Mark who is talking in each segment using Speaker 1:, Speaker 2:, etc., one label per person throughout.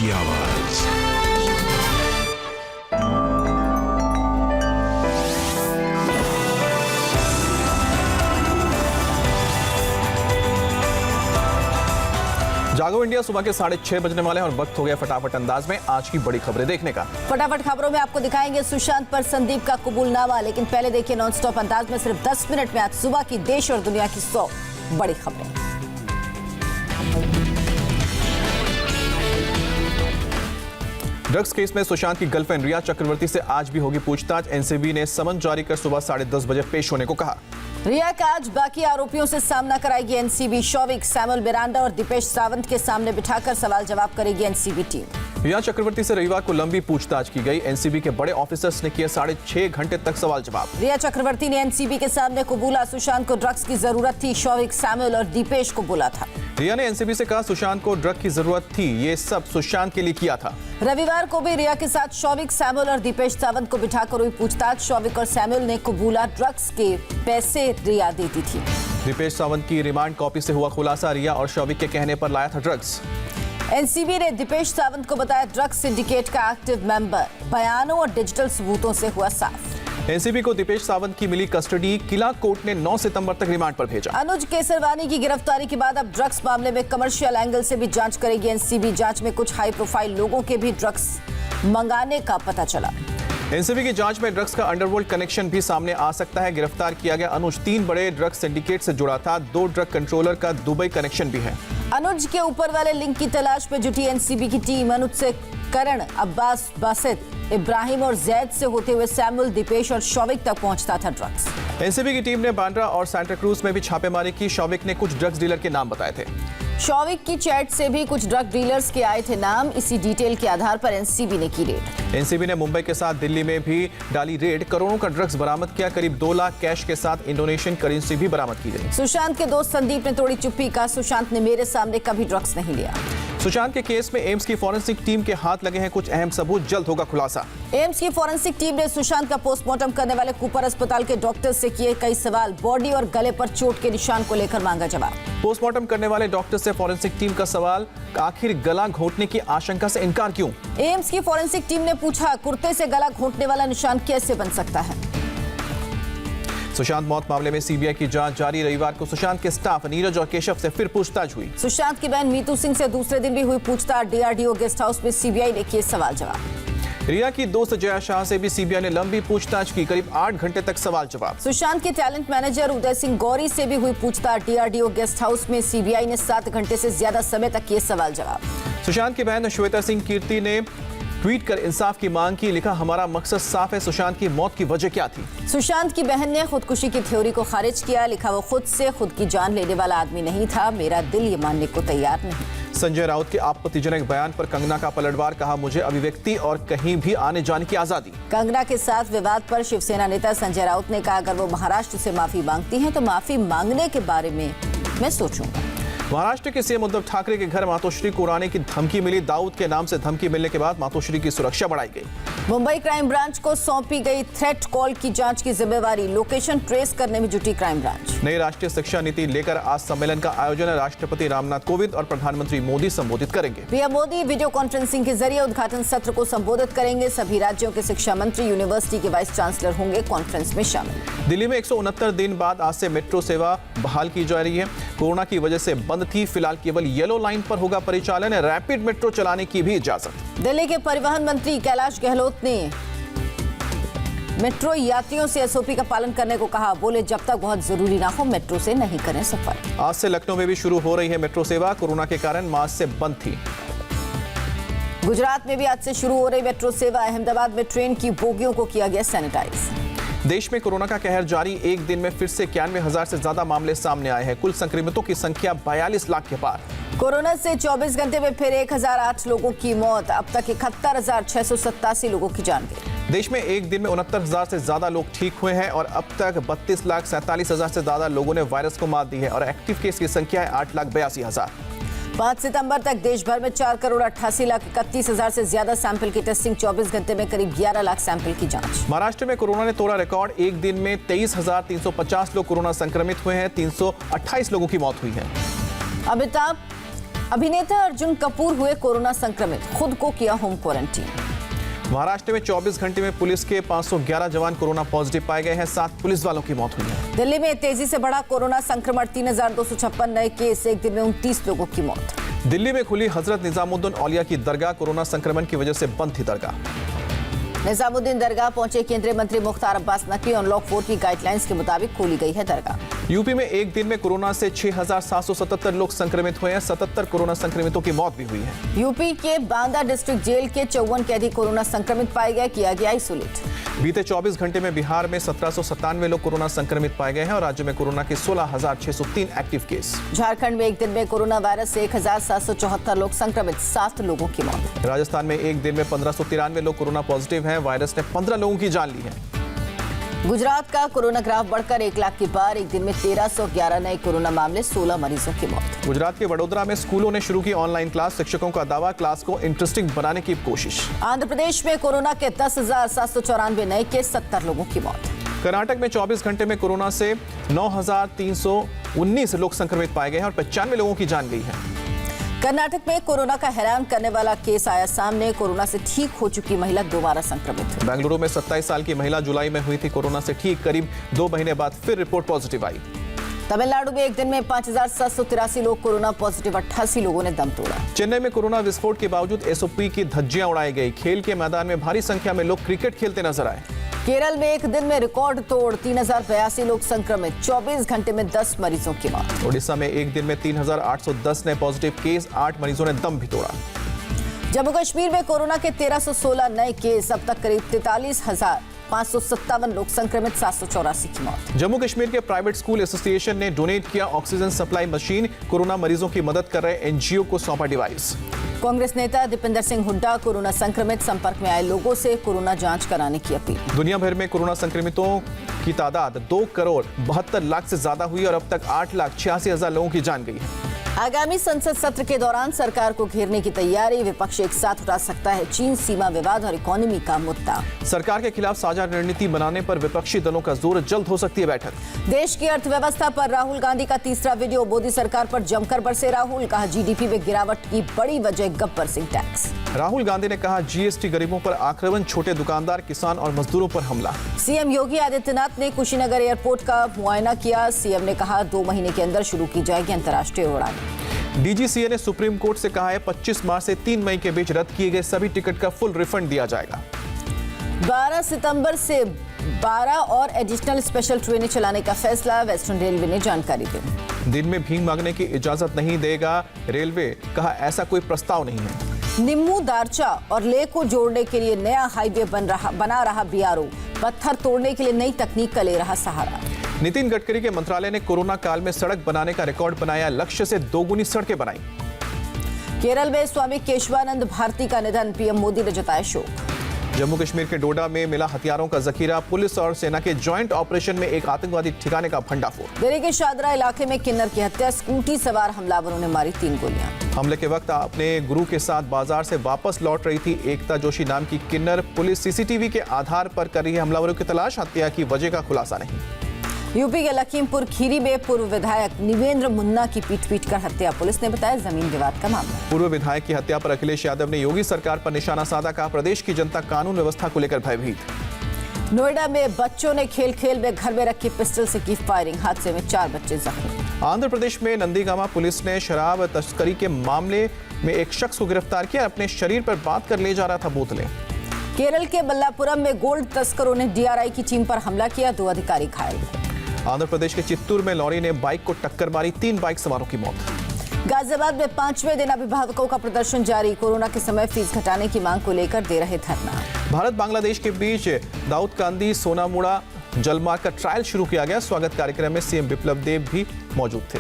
Speaker 1: की आवाज।
Speaker 2: जागो इंडिया सुबह के 6:30 बजने वाले हैं और वक्त हो गया फटाफट अंदाज में आज की बड़ी खबरें देखने का।
Speaker 3: फटाफट खबरों में आपको दिखाएंगे सुशांत पर संदीप का कबूलनामा, लेकिन पहले देखिए नॉन स्टॉप अंदाज में सिर्फ 10 मिनट में आज सुबह की देश और दुनिया की 100 बड़ी खबरें।
Speaker 2: ड्रग्स केस में सुशांत की गर्लफ्रेंड रिया चक्रवर्ती से आज भी होगी पूछताछ। एनसीबी ने समन जारी कर सुबह 10:30 बजे पेश होने को कहा।
Speaker 3: रिया का आज बाकी आरोपियों से सामना कराएगी एनसीबी। शौविक, सैमुअल मिरांडा और दीपेश सावंत के सामने बिठाकर सवाल जवाब करेगी एनसीबी टीम।
Speaker 2: रिया चक्रवर्ती से रविवार को लंबी पूछताछ की गई। एनसीबी के बड़े ऑफिसर्स ने किए 6.5 घंटे तक सवाल जवाब।
Speaker 3: रिया चक्रवर्ती ने एनसीबी के सामने कबूला सुशांत को ड्रग्स की जरूरत थी। शौविक, सैमुअल और दीपेश को बोला था।
Speaker 2: रिया ने एनसीबी से कहा सुशांत को ड्रग की जरूरत थी, ये सब सुशांत के लिए किया था।
Speaker 3: रविवार को भी रिया के साथ शौविक, सैमुअल और दीपेश सावंत को बिठाकर हुई पूछताछ। शौविक और सैमुअल ने कबूला ड्रग्स के पैसे रिया देती थी।
Speaker 2: दीपेश सावंत की रिमांड कॉपी से हुआ खुलासा, रिया और शौविक के कहने पर लाया था ड्रग्स।
Speaker 3: एनसीबी ने दीपेश सावंत को बताया ड्रग्स सिंडिकेट का एक्टिव मेंबर। बयानों और डिजिटल सबूतों से हुआ साफ।
Speaker 2: एनसीबी को दीपेश सावंत की मिली कस्टडी, किला कोर्ट ने 9 सितंबर तक रिमांड पर भेजा।
Speaker 3: अनुज केसरवानी की गिरफ्तारी के बाद अब ड्रग्स मामले में कमर्शियल एंगल से भी जांच करेगी एनसीबी। जांच में कुछ हाई प्रोफाइल लोगों के भी ड्रग्स मंगाने का पता चला।
Speaker 2: एनसीबी की जांच में ड्रग्स का अंडरवर्ल्ड कनेक्शन भी सामने आ सकता है। गिरफ्तार किया गया अनुज 3 बड़े ड्रग्स सिंडिकेट से जुड़ा था। 2 ड्रग कंट्रोलर का दुबई कनेक्शन भी है।
Speaker 3: अनुज के ऊपर वाले लिंक की तलाश में जुटी एनसीबी की टीम। अनुज से करण, अब्बास, बासित, इब्राहिम और जैद से होते हुए सैमुअल, दीपेश और शौविक तक पहुंचता था ड्रग्स।
Speaker 2: एनसीबी की टीम ने बांद्रा और सांता क्रूज में भी छापेमारी की। शौविक ने कुछ ड्रग्स डीलर के नाम बताए थे।
Speaker 3: शौविक की चैट से भी कुछ ड्रग डीलर्स के आए थे नाम। इसी डिटेल के आधार पर एनसीबी ने की रेड।
Speaker 2: एनसीबी ने मुंबई के साथ दिल्ली में भी डाली रेड। करोड़ों का ड्रग्स बरामद किया। करीब 2 लाख कैश के साथ इंडोनेशियन करेंसी भी बरामद की गई।
Speaker 3: सुशांत के दोस्त संदीप ने तोड़ी चुप्पी। कहा सुशांत ने मेरे सामने कभी ड्रग्स नहीं लिया।
Speaker 2: सुशांत के केस में एम्स की फॉरेंसिक टीम के हाथ लगे हैं कुछ अहम सबूत, जल्द होगा खुलासा।
Speaker 3: एम्स की फॉरेंसिक टीम ने सुशांत का पोस्टमार्टम करने वाले कूपर अस्पताल के डॉक्टर से किए कई सवाल। बॉडी और गले पर चोट के निशान को लेकर मांगा जवाब।
Speaker 2: पोस्टमार्टम करने वाले डॉक्टर से फॉरेंसिक टीम का सवाल, आखिर गला घोंटने की आशंका से इनकार क्यों?
Speaker 3: एम्स की फॉरेंसिक टीम ने पूछा कुर्ते से गला घोंटने वाला निशान कैसे बन सकता है।
Speaker 2: सुशांत मौत मामले में सीबीआई की जांच जारी। रविवार को सुशांत के स्टाफ नीरज और केशव से फिर पूछताछ हुई।
Speaker 3: सुशांत की बहन मीतू सिंह से दूसरे दिन भी हुई पूछताछ। डीआरडीओ गेस्ट हाउस में सीबीआई ने किए सवाल जवाब।
Speaker 2: रिया की दोस्त जया शाह से भी सीबीआई ने लंबी पूछताछ की। करीब 8 घंटे तक सवाल जवाब।
Speaker 3: सुशांत के टैलेंट मैनेजर उदय सिंह गौरी से भी हुई पूछताछ। डीआरडीओ गेस्ट हाउस में सीबीआई ने 7 घंटे से ज्यादा समय तक किए सवाल जवाब।
Speaker 2: सुशांत की बहन श्वेता सिंह कीर्ति ने ट्वीट कर इंसाफ की मांग की। लिखा हमारा मकसद साफ है, सुशांत की मौत की वजह क्या थी?
Speaker 3: सुशांत की बहन ने खुदकुशी की थ्योरी को खारिज किया। लिखा वो खुद से खुद की जान लेने वाला आदमी नहीं था, मेरा दिल ये मानने को तैयार नहीं।
Speaker 2: संजय राउत के आपत्तिजनक बयान पर कंगना का पलटवार। कहा मुझे अभिव्यक्ति और कहीं भी आने जाने की आजादी।
Speaker 3: कंगना के साथ विवाद पर शिवसेना नेता संजय राउत ने कहा अगर वो महाराष्ट्र से माफी मांगती हैं तो माफी मांगने के बारे में मैं सोचूंगा।
Speaker 2: महाराष्ट्र के सीएम उद्धव ठाकरे के घर मातोश्री को उड़ाने की धमकी मिली। दाऊद के नाम से धमकी मिलने के बाद मातोश्री की सुरक्षा बढ़ाई गई।
Speaker 3: मुंबई क्राइम ब्रांच को सौंपी गई थ्रेट कॉल की जांच की जिम्मेवारी। लोकेशन ट्रेस करने में जुटी क्राइम ब्रांच।
Speaker 2: नई राष्ट्रीय शिक्षा नीति लेकर आज सम्मेलन का आयोजन। राष्ट्रपति रामनाथ कोविंद और प्रधानमंत्री मोदी संबोधित करेंगे।
Speaker 3: पीएम मोदी वीडियो कॉन्फ्रेंसिंग के जरिए उद्घाटन सत्र को संबोधित करेंगे। सभी राज्यों के शिक्षा मंत्री, यूनिवर्सिटी के वाइस चांसलर होंगे कॉन्फ्रेंस में शामिल।
Speaker 2: दिल्ली में 169 दिन बाद आज से मेट्रो सेवा बहाल की जा रही है। कोरोना की वजह से बंद थी। फिलहाल केवल येलो लाइन पर होगा परिचालन। रैपिड मेट्रो चलाने की भी इजाजत।
Speaker 3: दिल्ली के परिवहन मंत्री कैलाश गहलोत ने मेट्रो यात्रियों से एसओपी का पालन करने को कहा। बोले जब तक बहुत जरूरी ना हो मेट्रो से नहीं करें सफर।
Speaker 2: आज से लखनऊ में भी शुरू हो रही है मेट्रो सेवा। कोरोना के कारण मार्च से बंद थी।
Speaker 3: गुजरात में भी आज से शुरू हो रही मेट्रो सेवा। अहमदाबाद में ट्रेन की बोगियों को किया गया सैनिटाइज।
Speaker 2: देश में कोरोना का कहर जारी। एक दिन में फिर से 91,000 से ज्यादा मामले सामने आए हैं। कुल संक्रमितों की संख्या 42 लाख के पार।
Speaker 3: कोरोना से 24 घंटे में फिर 1008 लोगों की मौत। अब तक 71,687 लोगों की जान गई।
Speaker 2: देश में एक दिन में 69,000 से ज्यादा लोग ठीक हुए हैं और अब तक 32,47,000 से ज्यादा लोगों ने वायरस को मात दी है और एक्टिव केस की संख्या है 8,82,000।
Speaker 3: 5 सितंबर तक देश भर में 4,88,31,000 से ज्यादा सैंपल की टेस्टिंग। 24 घंटे में करीब 11 लाख सैंपल की जांच।
Speaker 2: महाराष्ट्र में कोरोना ने तोड़ा रिकॉर्ड। एक दिन में 23,350 लोग कोरोना संक्रमित हुए हैं। 328 लोगों की मौत हुई है।
Speaker 3: अमिताभ अभिनेता अर्जुन कपूर हुए कोरोना संक्रमित, खुद को किया होम क्वारंटीन।
Speaker 2: महाराष्ट्र में 24 घंटे में पुलिस के 511 जवान कोरोना पॉजिटिव पाए गए हैं। 7 पुलिस वालों की मौत हुई है।
Speaker 3: दिल्ली में तेजी से बढ़ा कोरोना संक्रमण, 3256 नए केस, एक दिन में 29 लोगों की मौत।
Speaker 2: दिल्ली में खुली हजरत निजामुद्दीन औलिया की दरगाह, कोरोना संक्रमण की वजह से बंद थी दरगाह।
Speaker 3: निजामुद्दीन दरगाह पहुंचे केंद्रीय मंत्री मुख्तार अब्बास नकवी, अनलॉक 4 की गाइडलाइंस के मुताबिक खोली गई है दरगाह।
Speaker 2: यूपी में एक दिन में कोरोना से 6777 लोग संक्रमित हुए हैं। 77 कोरोना संक्रमितों की मौत भी हुई है।
Speaker 3: यूपी के बांदा डिस्ट्रिक्ट जेल के 54 कैदी कोरोना संक्रमित पाए गए, किया गया आइसोलेट।
Speaker 2: बीते 24 घंटे में बिहार में 1797 लोग कोरोना संक्रमित पाए गए हैं और राज्य में कोरोना के 16,603 एक्टिव केस।
Speaker 3: झारखंड में एक दिन में कोरोना वायरस से 1774 लोग संक्रमित, 7 लोगों की मौत।
Speaker 2: राजस्थान में एक दिन में 1593 लोग कोरोना पॉजिटिव हैं। वायरस ने 15 लोगों की जान ली है।
Speaker 3: गुजरात का कोरोना ग्राफ बढ़कर 1 लाख के पार, एक दिन में 1311 नए कोरोना मामले, 16 मरीजों की मौत।
Speaker 2: गुजरात के वडोदरा में स्कूलों ने शुरू की ऑनलाइन क्लास, शिक्षकों का दावा क्लास को इंटरेस्टिंग बनाने की कोशिश।
Speaker 3: आंध्र प्रदेश में कोरोना के 10,794 नए केस, 70 लोगों की मौत।
Speaker 2: कर्नाटक में 24 घंटे में कोरोना से 9,319 लोग संक्रमित पाए गए हैं और 95 लोगों की जान गई है।
Speaker 3: कर्नाटक में कोरोना का हैरान करने वाला केस आया सामने, कोरोना से ठीक हो चुकी महिला दोबारा संक्रमित।
Speaker 2: बेंगलुरु में 27 साल की महिला जुलाई में हुई थी कोरोना से ठीक, करीब 2 महीने बाद फिर रिपोर्ट पॉजिटिव आई।
Speaker 3: तमिलनाडु में एक दिन में 5,783 लोग कोरोना पॉजिटिव, 88 लोगों ने दम तोड़ा।
Speaker 2: चेन्नई में कोरोना विस्फोट के बावजूद एसओपी की धज्जियां उड़ाई गई। खेल के मैदान में भारी संख्या में लोग क्रिकेट खेलते नजर आए।
Speaker 3: केरल में एक दिन में रिकॉर्ड तोड़ 3082 लोग संक्रमित, 24 घंटे में 10 मरीजों की मौत।
Speaker 2: ओडिशा में एक दिन में 3,810 नए पॉजिटिव केस, 8 मरीजों ने दम भी तोड़ा।
Speaker 3: जम्मू कश्मीर में कोरोना के 1316 नए केस, अब तक करीब 43,557 लोग संक्रमित, 784 की मौत।
Speaker 2: जम्मू कश्मीर के प्राइवेट स्कूल एसोसिएशन ने डोनेट किया ऑक्सीजन सप्लाई मशीन, कोरोना मरीजों की मदद कर रहे एनजीओ को सौंपा डिवाइस।
Speaker 3: कांग्रेस नेता दीपेंद्र सिंह हुड्डा, कोरोना संक्रमित संपर्क में आए लोगों से कोरोना जांच कराने की अपील।
Speaker 2: दुनिया भर में कोरोना संक्रमितों की तादाद 2,72,00,000 से ज्यादा हुई और अब तक 8,86,000 लोगों की जान गई है।
Speaker 3: आगामी संसद सत्र के दौरान सरकार को घेरने की तैयारी, विपक्ष एक साथ उठा सकता है चीन सीमा विवाद और इकोनॉमी का मुद्दा।
Speaker 2: सरकार के खिलाफ साझा रणनीति बनाने पर विपक्षी दलों का जोर, जल्द हो सकती है बैठक।
Speaker 3: देश की अर्थव्यवस्था पर राहुल गांधी का तीसरा वीडियो, मोदी सरकार पर जमकर बरसे राहुल, कहा जीडीपी में गिरावट की बड़ी वजह गब्बर सिंह टैक्स।
Speaker 2: राहुल गांधी ने कहा जीएसटी गरीबों पर आक्रमण, छोटे दुकानदार, किसान और मजदूरों पर हमला।
Speaker 3: सीएम योगी आदित्यनाथ ने कुशीनगर एयरपोर्ट का मुआयना किया, सीएम ने कहा 2 महीने के अंदर शुरू की जाएगी अंतर्राष्ट्रीय उड़ान।
Speaker 2: डीजीसीए ने सुप्रीम कोर्ट से कहा है 25 मार्च से 3 मई के बीच रद्द किए गए सभी टिकट का फुल रिफंड दिया जाएगा।
Speaker 3: 12 सितंबर से 12 और एडिशनल स्पेशल ट्रेनें चलाने का फैसला, वेस्टर्न रेलवे ने जानकारी दी।
Speaker 2: दिन में भीख मांगने की इजाजत नहीं देगा रेलवे, कहा ऐसा कोई प्रस्ताव नहीं है।
Speaker 3: निम्मू, दारचा और लेह को जोड़ने के लिए नया हाईवे बना रहा बीआरओ, पत्थर तोड़ने के लिए नई तकनीक का ले रहा सहारा।
Speaker 2: नितिन गडकरी के मंत्रालय ने कोरोना काल में सड़क बनाने का रिकॉर्ड बनाया, लक्ष्य से 2 गुनी सड़कें बनाई।
Speaker 3: केरल में स्वामी केशवानंद भारती का निधन, पीएम मोदी ने जताया शोक।
Speaker 2: जम्मू कश्मीर के डोडा में मिला हथियारों का जखीरा, पुलिस और सेना के जॉइंट ऑपरेशन में एक आतंकवादी ठिकाने का भंडाफोड़।
Speaker 3: दिल्ली के शादरा इलाके में किन्नर की हत्या, स्कूटी सवार हमलावरों ने मारी 3 गोलियां।
Speaker 2: हमले के वक्त अपने गुरु के साथ बाजार से वापस लौट रही थी एकता जोशी नाम की किन्नर, पुलिस सीसीटीवी के आधार पर कर रही है हमलावरों की तलाश, हत्या की वजह का खुलासा नहीं।
Speaker 3: यूपी के लखीमपुर खीरी में पूर्व विधायक निवेंद्र मुन्ना की पीट कर हत्या, पुलिस ने बताया जमीन विवाद का मामला।
Speaker 2: पूर्व विधायक की हत्या पर अखिलेश यादव ने योगी सरकार पर निशाना साधा, कहा प्रदेश की जनता कानून व्यवस्था को लेकर भयभीत।
Speaker 3: नोएडा में बच्चों ने खेल में घर में रखी पिस्टल से की फायरिंग, हादसे में 4 बच्चे जख्मी।
Speaker 2: आंध्र प्रदेश में नंदीगामा पुलिस ने शराब तस्करी के मामले में एक शख्स को गिरफ्तार किया, अपने शरीर पर बांध कर ले जा रहा था बोतलें।
Speaker 3: केरल के बल्लापुरम में गोल्ड तस्करों ने डीआरआई की टीम पर हमला किया, 2 अधिकारी घायल।
Speaker 2: आंध्र प्रदेश के चित्तूर में लॉरी ने बाइक को टक्कर मारी, 3 बाइक सवारों की मौत।
Speaker 3: गाजियाबाद में 5वें दिन अभिभावकों का प्रदर्शन जारी, कोरोना के समय फीस घटाने की मांग को लेकर दे रहे धरना।
Speaker 2: भारत बांग्लादेश के बीच दाऊदकांदी सोनामुड़ा जलमार्ग का ट्रायल शुरू किया गया, स्वागत कार्यक्रम में सीएम बिप्लब देब भी मौजूद थे।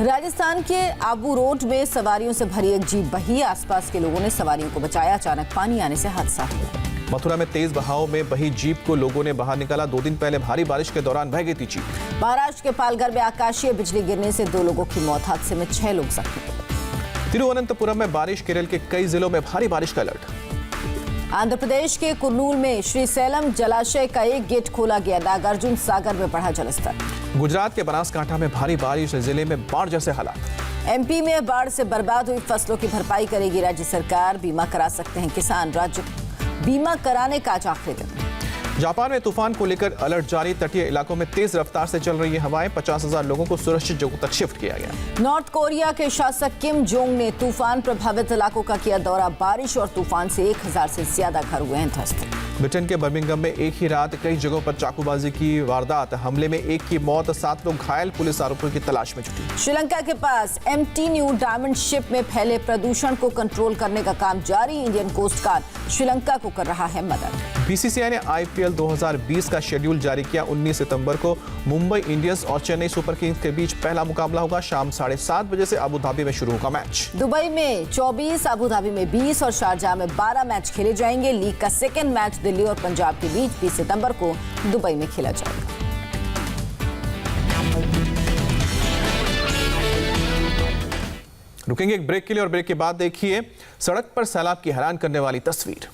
Speaker 3: राजस्थान के आबू रोड में सवारियों से भरी एक जीप बही, आसपास के लोगों ने सवारियों को बचाया, अचानक पानी आने से हादसा हुआ।
Speaker 2: मथुरा में तेज बहाव में बही जीप को लोगों ने बाहर निकाला, 2 दिन पहले भारी बारिश के दौरान बह गई थी जीप।
Speaker 3: महाराष्ट्र के पालघर में आकाशीय बिजली गिरने से 2 लोगों की मौत, हादसे में 6 लोग जख्मी।
Speaker 2: तिरुवनंतपुरम में बारिश, केरल के कई जिलों में भारी बारिश का अलर्ट।
Speaker 3: आंध्र प्रदेश के कुर्नूल में श्रीशैलम जलाशय का एक गेट खोला गया, नागार्जुन सागर में बढ़ा जलस्तर।
Speaker 2: गुजरात के बनासकांठा में भारी बारिश, जिले में बाढ़ जैसे हालात।
Speaker 3: एमपी में बाढ़ से बर्बाद हुई फसलों की भरपाई करेगी राज्य सरकार। बीमा करा सकते हैं किसान। राज्य बीमा कराने का आज आखिरी दिन।
Speaker 2: जापान में तूफान को लेकर अलर्ट जारी। तटीय इलाकों में तेज रफ्तार से चल रही है हवाएं। 50,000 लोगों को सुरक्षित जगहों तक शिफ्ट किया गया।
Speaker 3: नॉर्थ कोरिया के शासक किम जोंग ने तूफान प्रभावित इलाकों का किया दौरा। बारिश और तूफान से 1000 से ज्यादा घर हुए हैं ध्वस्त।
Speaker 2: ब्रिटेन के बर्मिंघम में एक ही रात कई जगहों पर चाकूबाजी की वारदात। हमले में एक की मौत, 7 लोग घायल। पुलिस आरोपियों की तलाश में जुटी।
Speaker 3: श्रीलंका के पास MT न्यू डायमंड शिप में फैले प्रदूषण को कंट्रोल करने का काम जारी। इंडियन कोस्ट गार्ड श्रीलंका को कर रहा है मदद।
Speaker 2: BCCI ने IPL 2020 का शेड्यूल जारी किया। 19 सितंबर को मुंबई इंडियंस और चेन्नई सुपर किंग्स के बीच पहला मुकाबला होगा। शाम 7:30 बजे से अबू धाबी में शुरू होगा मैच।
Speaker 3: दुबई में 24, अबू धाबी में 20 और शारजाह में 12 मैच खेले जाएंगे। लीग का सेकंड मैच दिल्ली और पंजाब के बीच 20 सितंबर को दुबई में खेला जाएगा।
Speaker 2: रुकेंगे एक ब्रेक के लिए और ब्रेक के बाद देखिए सड़क पर सैलाब की हैरान करने वाली तस्वीर।